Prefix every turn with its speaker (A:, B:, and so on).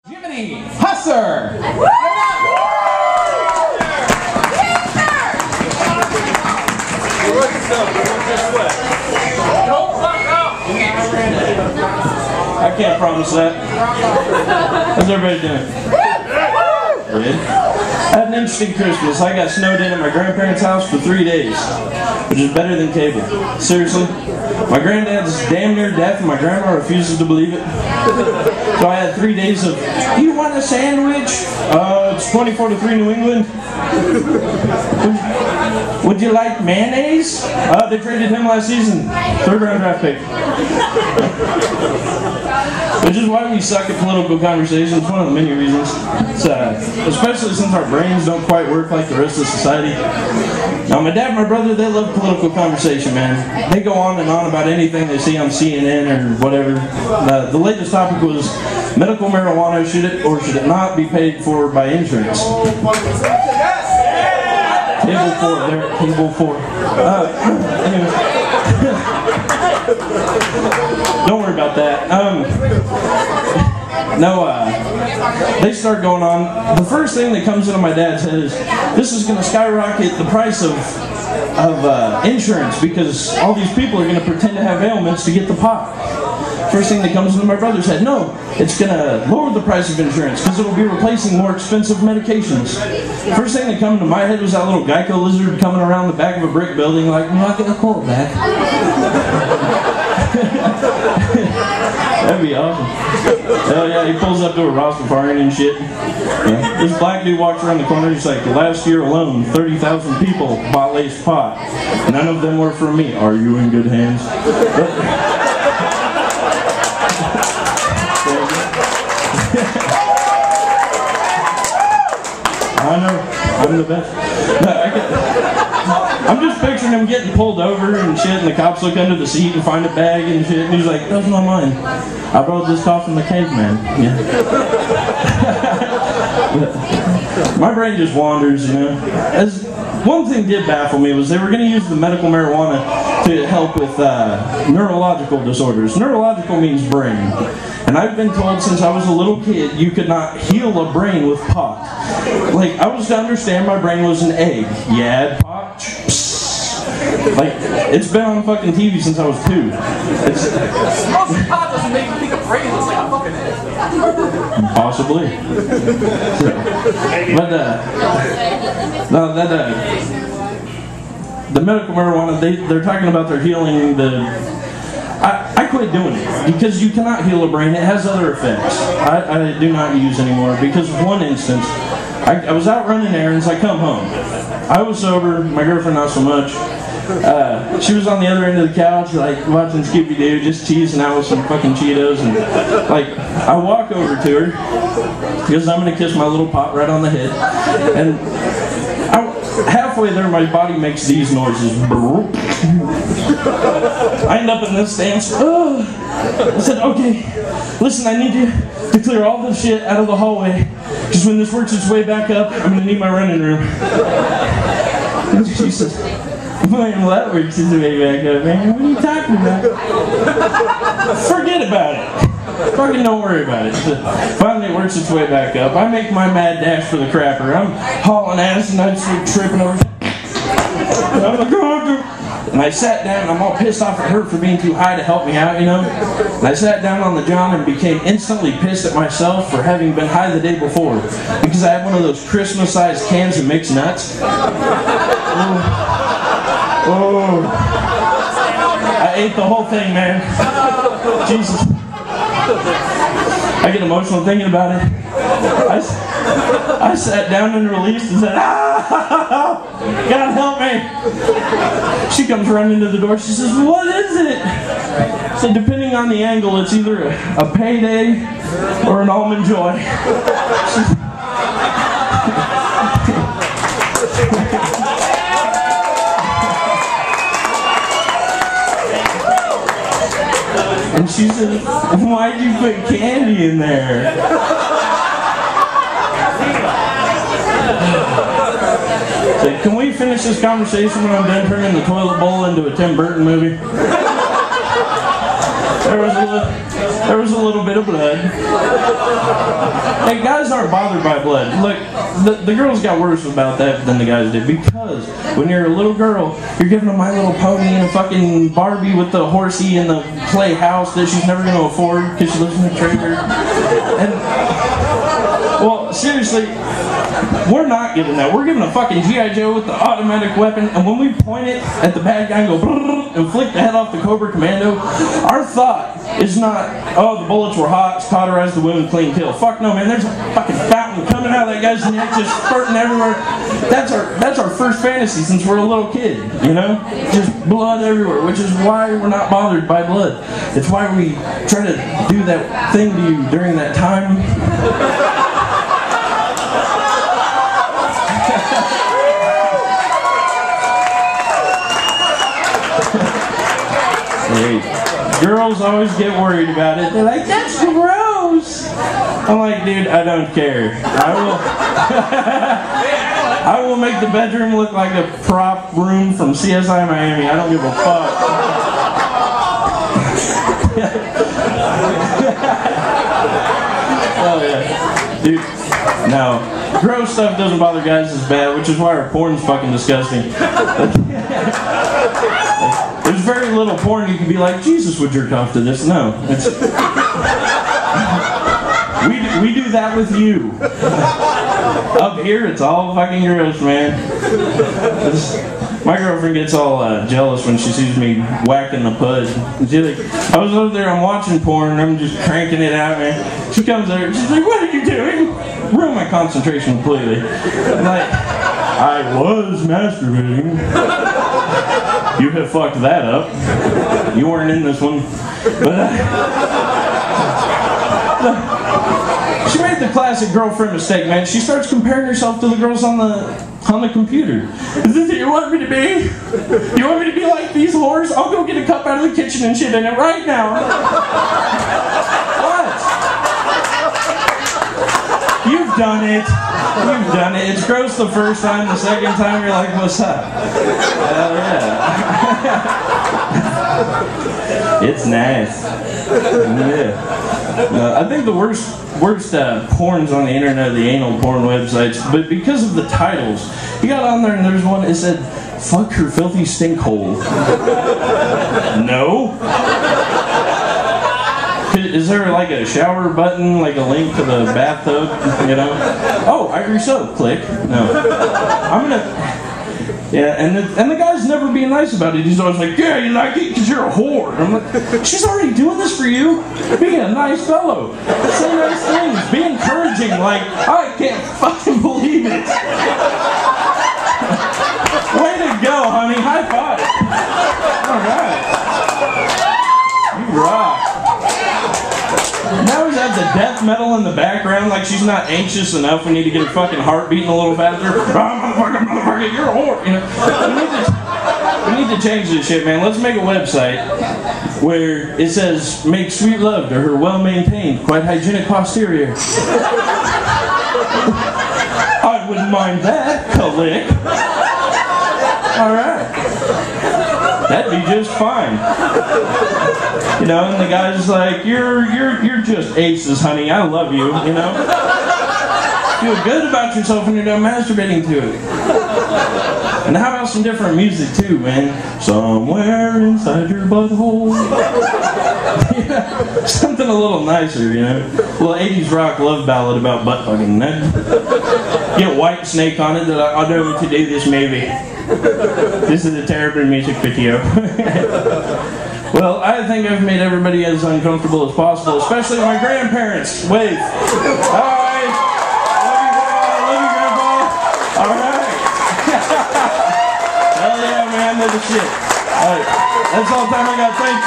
A: Jiminey Hueser. I can't promise that. How's everybody doing? Good. I had an interesting Christmas. I got snowed in at my grandparents' house for 3 days, which is better than cable. Seriously. My granddad's damn near deaf and my grandma refuses to believe it. So I had 3 days of, you want a sandwich? It's 24-3 New England. Would you like mayonnaise? They traded him last season. 3rd round draft pick. Which is why we suck at political conversations. One of the many reasons. It's, especially since our brains don't quite work like the rest of society. Now my dad and my brother, they love political conversation, man. They go on and on about anything they see on CNN or whatever. The latest topic was medical marijuana, should it or should it not be paid for by insurance? Table 4, there, table 4. Anyway. Don't worry about that. They start going on. The first thing that comes into my dad's head is, this is going to skyrocket the price of insurance because all these people are going to pretend to have ailments to get the pot. First thing that comes into my brother's head, no, it's going to lower the price of insurance because it'll be replacing more expensive medications. First thing that came into my head was that little Geico lizard coming around the back of a brick building like, I'm not going to call it back. That'd be awesome. Hell yeah, he pulls up to a Rastafarian and shit. Yeah. This black dude walks around the corner, he's like, last year alone, 30,000 people bought laced pot. None of them were from me. Are you in good hands? I know, I'm the best. I'm just picturing him getting pulled over and shit, and the cops look under the seat and find a bag and shit, and he's like, that's not mine. I brought this off from the caveman. Yeah. My brain just wanders, you know. One thing did baffle me was they were going to use the medical marijuana to help with neurological disorders. Neurological means brain. And I've been told since I was a little kid you could not heal a brain with pot. Like, I was to understand my brain was an egg. You add pot, like, it's been on fucking TV since I was 2.
B: Most pot doesn't make you think a brain looks like a fucking egg.
A: Possibly. But, the medical marijuana, they're talking about they're healing the... I quit doing it because you cannot heal a brain. It has other effects. I do not use anymore because of one instance. I was out running errands. I come home. I was sober. My girlfriend not so much. She was on the other end of the couch, like watching Scooby-Doo, just cheesing out with some fucking Cheetos, and like I walk over to her because I'm gonna kiss my little pot right on the head, and halfway there my body makes these noises. I end up in this stance. I said, okay, listen, I need you to clear all this shit out of the hallway because when this works its way back up, I'm gonna need my running room. And she says, well, that works its way back up, man. What are you talking about? Forget about it. Fucking don't worry about it. Finally it works its way back up. I make my mad dash for the crapper. I'm hauling ass and I'm tripping over. I'm like, oh, and I sat down and I'm all pissed off at her for being too high to help me out, you know. And I sat down on the john and became instantly pissed at myself for having been high the day before. Because I had one of those Christmas-sized cans of mixed nuts. Oh. I ate the whole thing, man. Jesus. I get emotional thinking about it. I sat down and released and said, ah! God help me! She comes running to the door. She says, what is it? So depending on the angle, it's either a payday or an almond joy. And she said, why'd you put candy in there? So, can we finish this conversation when I'm done turning the toilet bowl into a Tim Burton movie? There was a there was a little bit of blood. Hey, guys aren't bothered by blood. Look, the girls got worse about that than the guys did, because when you're a little girl, you're giving a My Little Pony and a fucking Barbie with the horsey and the playhouse that she's never going to afford because she lives in a trailer. And, well, seriously, we're not giving that. We're giving a fucking G.I. Joe with the automatic weapon, and when we point it at the bad guy and go and flick the head off the Cobra Commando, our thought is not, oh, the bullets were hot, cauterize the wound, clean kill. Fuck no, man. There's a fucking fountain coming out of that guy's neck, just spurting everywhere. That's our first fantasy since we're a little kid, you know? Just blood everywhere, which is why we're not bothered by blood. It's why we try to do that thing to you during that time. Girls always get worried about it. They're like, that's gross. I'm like, dude, I don't care. I will make the bedroom look like a prop room from CSI Miami. I don't give a fuck. Oh yeah. Dude, no. Gross stuff doesn't bother guys as bad, which is why our porn's fucking disgusting. There's very little porn you can be like, Jesus would jerk off to this. No. We do that with you. Up here, it's all fucking gross, man. My girlfriend gets all jealous when she sees me whacking the pud. She's like, I was over there, I'm watching porn, and I'm just cranking it out, man. She comes over, and she's like, what are you doing? Ruined my concentration completely. I'm like, I was masturbating. You have fucked that up. You weren't in this one. But she made the classic girlfriend mistake, man. She starts comparing herself to the girls on the computer. Is this what you want me to be? You want me to be like these whores? I'll go get a cup out of the kitchen and shit in it right now. What? You've done it. You've done it. It's gross the first time. The second time, you're like, what's up? Hell yeah. It's nice. Yeah. I think the worst porns on the internet are the anal porn websites, but because of the titles, you got on there and there's one that said, fuck her filthy stink hole. No. Is there like a shower button, like a link to the bathtub, you know? Oh, ivory soap, click. No. I'm gonna... Yeah, and the guy's never being nice about it. He's always like, yeah, you like it because you're a whore. I'm like, she's already doing this for you. Be a nice fellow. Say nice things. Be encouraging. Like, I can't fucking believe it. Way to go, honey. High five. All right. You rock. Now we have the death metal in the background, like she's not anxious enough. We need to get her fucking heart beating a little faster. Motherfucker, you're a whore. You know, we need to change this shit, man. Let's make a website where it says, make sweet love to her well-maintained, quite hygienic posterior. I wouldn't mind that, click. Alright. That'd be just fine. You know, and the guy's like, you're just aces, honey. I love you, you know? Feel good about yourself when you're done masturbating to it. And how about some different music too, man? Somewhere inside your butthole. Yeah, something a little nicer, you know? A little 80s rock love ballad about butt fucking. Get White Snake on it. They're like, I'll do it to do this movie. This is a terrible music video. Well, I think I've made everybody as uncomfortable as possible, especially my grandparents. Wave. Hi. Love you, Grandpa. All right. Hell yeah, man. They're the shit. All right. That's all the time I got. Thanks.